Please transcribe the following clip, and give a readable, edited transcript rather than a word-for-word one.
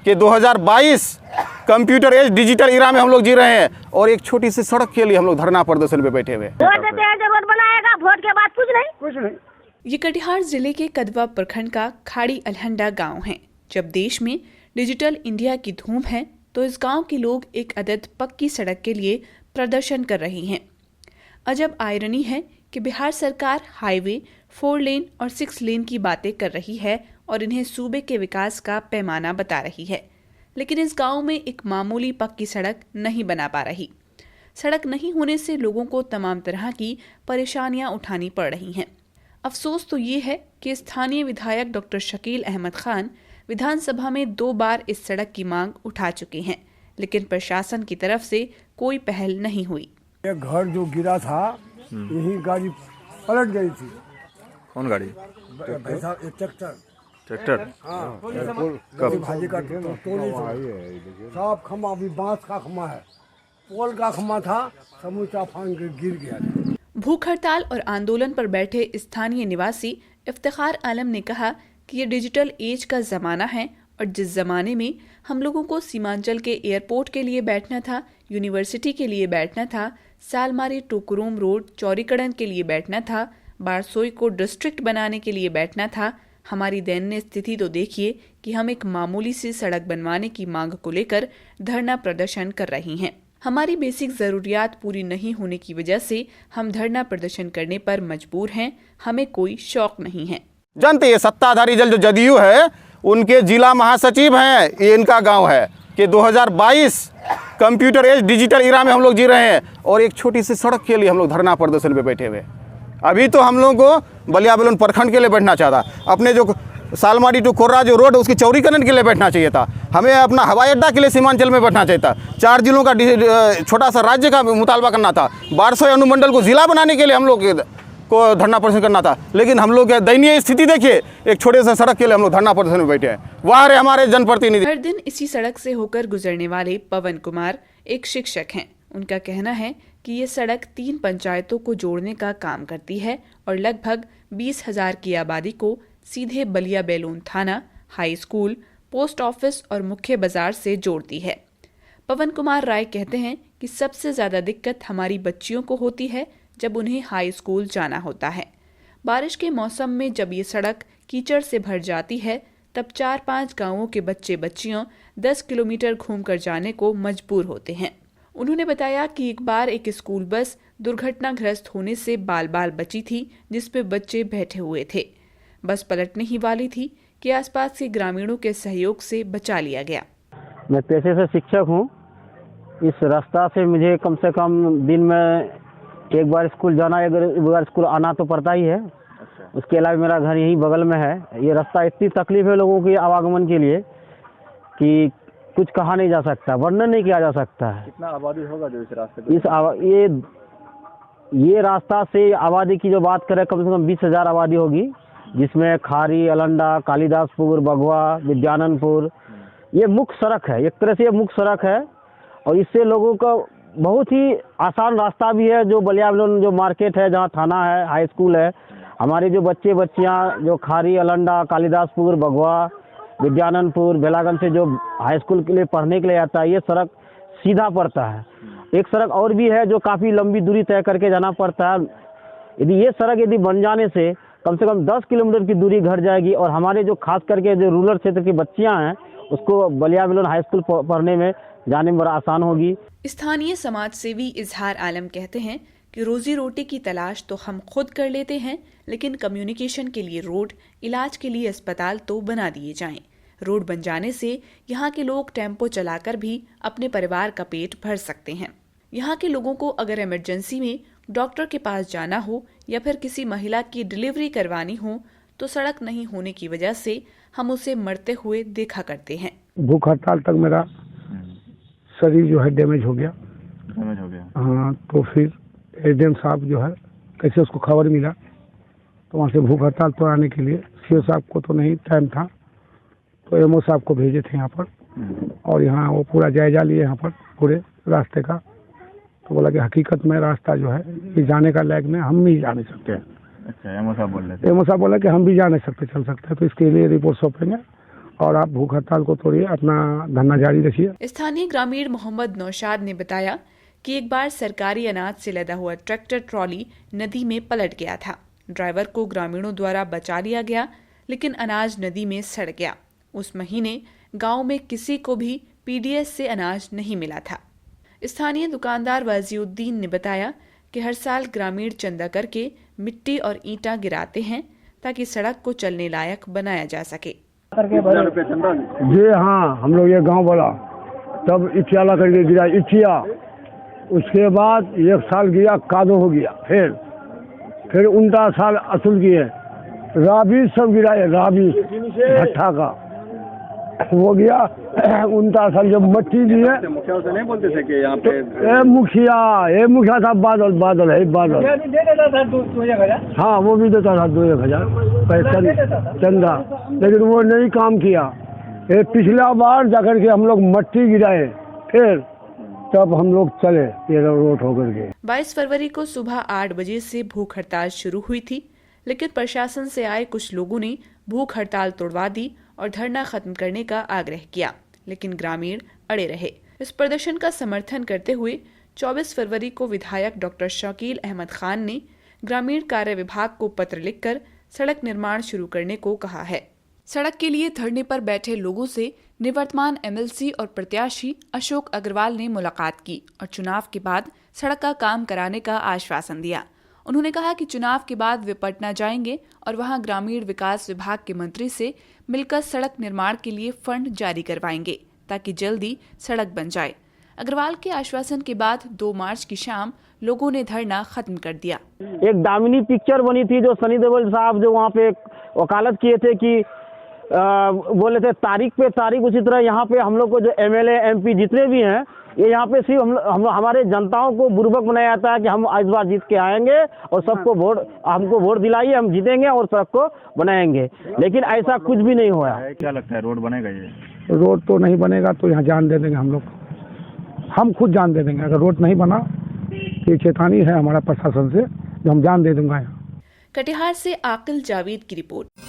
कि 2022 computer as digital इरा में हम लोग जी रहे हैं और एक छोटी सी सड़क के लिए हम लोग धरना प्रदर्शन पे बैठे हुए। वोट देते हैं जब वोट बनाएगा, वोट के बाद कुछ नहीं। ये कटिहार जिले के कदवा प्रखंड का खाड़ी अलहंडा गांव है। जब देश में डिजिटल इंडिया की धूम है तो इस गांव के लोग एक अदद पक्की सड़क के लिए प्रदर्शन कर रहे हैं। अजब आयरनी है कि बिहार सरकार हाईवे 4 लेन और 6 लेन की बातें कर रही है और इन्हें सूबे के विकास का पैमाना बता रही है, लेकिन इस गांव में एक मामूली पक्की सड़क नहीं बना पा रही। सड़क नहीं होने से लोगों को तमाम तरह की परेशानियां उठानी पड़ रही हैं। अफसोस तो ये है कि स्थानीय विधायक डॉक्टर शकील अहमद खान विधानसभा में 2 बार इस सड़क की मांग उठा चुके हैं, लेकिन प्रशासन की तरफ से कोई पहल नहीं हुई। एक घर जो गिरा था यही गाड़ी पलट गई थी। कौन गाड़ी? ट्रैक्टर। हाँ, भाजी का टोली सब खम्मा, अभी बांस का खम्मा है, पोल का खम्मा था, समूचा फान के गिर गया था। भूख हड़ताल और आंदोलन पर बैठे स्थानीय निवासी इफ्तिखार आलम ने कहा कि ये डिजिटल एज का जमाना है और जिस जमाने में हम लोगों को सीमांचल के एयरपोर्ट के लिए बैठना था, यूनिवर्सिटी के लिए बैठना था, सालमारी टोकरूम रोड चौड़ीकरण के लिए बैठना था, बारसोई को डिस्ट्रिक्ट बनाने के लिए बैठना था, हमारी दयनीय स्थिति तो देखिए कि हम एक मामूली सी सड़क बनवाने की मांग को लेकर धरना प्रदर्शन कर रही हैं। हमारी बेसिक जरूरियात पूरी नहीं होने की वजह से हम धरना प्रदर्शन करने पर मजबूर हैं। हमें कोई शौक नहीं है। जानते ये सत्ताधारी दल जो जदयू है उनके जिला महासचिव हैं, ये इनका गांव है कि 2022 कंप्यूटर एज डिजिटल इरा में हम लोग जी रहे हैं और एक छोटी सी सड़क के लिए हम लोग धरना प्रदर्शन पे बैठे हुए। अभी तो हम लोग को बलिया बेलोन प्रखंड के लिए बैठना चाहता, अपने जो सालमारी टू कोर्रा जो रोड उसकी चौड़ीकरण के लिए बैठना चाहिए था, हमें अपना हवाई अड्डा के लिए सीमांचल में बैठना चाहिए था, 4 जिलों का छोटा सा राज्य का मुतालबा करना था, बारसोई अनुमंडल को जिला बनाने के लिए हम लोग को धरना प्रदर्शन करना था। लेकिन हम लोग दयनीय स्थिति देखिए, एक छोटे से सड़क के लिए हम लोग धरना प्रदर्शन में बैठे हैं। वहाँ रहे हमारे जनप्रतिनिधि। हर दिन इसी सड़क से होकर गुजरने वाले पवन कुमार एक शिक्षक हैं। उनका कहना है कि ये सड़क 3 पंचायतों को जोड़ने का काम करती है और लगभग 20,000 की आबादी को सीधे बलिया बेलोन थाना, हाई स्कूल, पोस्ट ऑफिस और मुख्य बाजार से जोड़ती है। पवन कुमार राय कहते हैं कि सबसे ज़्यादा दिक्कत हमारी बच्चियों को होती है जब उन्हें हाई स्कूल जाना होता है। बारिश के मौसम में जब ये सड़क कीचड़ से भर जाती है तब 4-5 गांवों के बच्चे बच्चियों 10 किलोमीटर घूमकर जाने को मजबूर होते हैं। उन्होंने बताया कि एक बार एक स्कूल बस दुर्घटनाग्रस्त होने से बाल बाल बची थी, जिस पे बच्चे बैठे हुए थे। बस पलटने ही वाली थी कि आसपास के ग्रामीणों के सहयोग से बचा लिया गया। मैं पेशे से शिक्षक हूँ। इस रास्ता से मुझे कम से कम दिन में एक बार स्कूल जाना, एक बार स्कूल आना तो पड़ता ही है। उसके अलावा मेरा घर यहीं बगल में है। ये रास्ता इतनी तकलीफ है लोगों के आवागमन के लिए कि कुछ कहा नहीं जा सकता, वर्णन नहीं किया जा सकता है। कितना आबादी होगा जो इस रास्ते पे? ये रास्ता से आबादी की जो बात करें कम से कम 20,000 आबादी होगी, जिसमें खारी, अलंडा, कालिदासपुर, बघवा, विद्यानंदपुर, ये मुख्य सड़क है। एक तरह से ये मुख्य सड़क है और इससे लोगों का बहुत ही आसान रास्ता भी है। जो बलिया बेलोन जो मार्केट है, जहाँ थाना है, हाई स्कूल है, हमारे जो बच्चे बच्चियाँ जो खारी, अलंडा, कालिदासपुर, बघवा, विद्यानंदपुर, बेलागंज से जो हाई स्कूल के लिए पढ़ने के लिए आता है, ये सड़क सीधा पड़ता है। एक सड़क और भी है जो काफ़ी लंबी दूरी तय करके जाना पड़ता है। यदि ये सड़क यदि बन जाने से कम 10 किलोमीटर की दूरी घट जाएगी और हमारे जो खास करके जो रूरल क्षेत्र की बच्चियां हैं उसको बलिया बेलोन हाई स्कूल पढ़ने में जाने में बड़ा आसान होगी। स्थानीय समाज सेवी इजहार आलम कहते हैं कि रोजी रोटी की तलाश तो हम खुद कर लेते हैं, लेकिन कम्युनिकेशन के लिए रोड, इलाज के लिए अस्पताल तो बना दिए जाएं। रोड बन जाने से यहाँ के लोग टेम्पो चलाकर भी अपने परिवार का पेट भर सकते हैं। यहाँ के लोगों को अगर इमरजेंसी में डॉक्टर के पास जाना हो या फिर किसी महिला की डिलीवरी करवानी हो तो सड़क नहीं होने की वजह से हम उसे मरते हुए देखा करते हैं। भूख हड़ताल तक मेरा शरीर जो है डैमेज हो गया। हाँ, तो फिर एसडीएम साहब जो है कैसे उसको खबर मिला तो वहाँ से भूख हड़ताल तो आने के लिए सीओ साहब को तो नहीं टाइम था, तो एमओ साहब को भेजे थे यहाँ पर और यहाँ वो पूरा जायजा लिए यहाँ पर पूरे रास्ते का। तो बोला कि हकीकत में रास्ता जो है ये जाने का लायक में हम भी जा नहीं सकते हैं। अच्छा, एमओ साहब बोल रहे थे। एमओ साहब बोला कि हम भी जा नहीं सकते, चल सकते हैं, तो इसके लिए रिपोर्ट सौंपेंगे और आप भूख हड़ताल को तोड़िए, अपना धरना जारी रखिए। स्थानीय ग्रामीण मोहम्मद नौशाद ने बताया कि एक बार सरकारी अनाज से लदा हुआ ट्रैक्टर ट्रॉली नदी में पलट गया था। ड्राइवर को ग्रामीणों द्वारा बचा लिया गया, लेकिन अनाज नदी में सड़ गया। उस महीने गांव में किसी को भी पीडीएस से अनाज नहीं मिला था। स्थानीय दुकानदार वाजिउद्दीन ने बताया कि हर साल ग्रामीण चंदा करके मिट्टी और ईंटा गिराते हैं ताकि सड़क को चलने लायक बनाया जा सके। जी हाँ, हम लोग ये गांव वाला तब इटिया ला करके गिरा इटिया, उसके बाद एक साल गया कादो हो गया, फिर 19 साल असूल किए, राबी सब गिराए, राबी भट्टा का हो गया 19 साल। जब मट्टी दिए मुखिया से नहीं बोलते थे कि यहाँ पे मुखिया था, बादल है बादल, हाँ वो भी देता था 2-1 हजार पैसा चंदा, लेकिन वो नहीं काम किया। ये पिछला बार जाकर के हम लोग मट्टी गिराए, फिर तब हम लोग चले ये रोड होकर के। 22 फरवरी को सुबह 8 बजे से भूख हड़ताल शुरू हुई थी, लेकिन प्रशासन से आए कुछ लोगों ने भूख हड़ताल तोड़वा दी और धरना खत्म करने का आग्रह किया, लेकिन ग्रामीण अड़े रहे। इस प्रदर्शन का समर्थन करते हुए 24 फरवरी को विधायक डॉक्टर शकील अहमद खान ने ग्रामीण कार्य विभाग को पत्र लिखकर सड़क निर्माण शुरू करने को कहा है। सड़क के लिए धरने पर बैठे लोगों से निवर्तमान एमएलसी और प्रत्याशी अशोक अग्रवाल ने मुलाकात की और चुनाव के बाद सड़क का काम कराने का आश्वासन दिया। उन्होंने कहा कि चुनाव के बाद वे पटना जाएंगे और वहां ग्रामीण विकास विभाग के मंत्री से मिलकर सड़क निर्माण के लिए फंड जारी करवाएंगे ताकि जल्दी सड़क बन जाए। अग्रवाल के आश्वासन के बाद 2 मार्च की शाम लोगों ने धरना खत्म कर दिया। एक दामिनी पिक्चर बनी थी जो सनी देओल साहब जो वहाँ पे वकालत किए थे कि बोले थे तारीख पे तारीख, उसी तरह यहाँ पे हम लोग को जो एमएलए एमपी जितने भी हैं, ये यहाँ पे सिर्फ हम हमारे जनताओं को बुर्बक बनाया जाता है कि हम इस बार जीत के आएंगे और सबको हमको वोट दिलाइए, हम जीतेंगे और सड़क को बनाएंगे, लेकिन ऐसा कुछ भी नहीं हुआ। क्या लगता है रोड बनेगा? ये रोड तो नहीं बनेगा तो यहाँ जान दे देंगे हम लोग, हम खुद जान दे देंगे। अगर रोड नहीं बना ये चेतावनी है हमारा प्रशासन से, जो हम जान दे दूंगा। यहाँ कटिहार से आकिल जावेद की रिपोर्ट।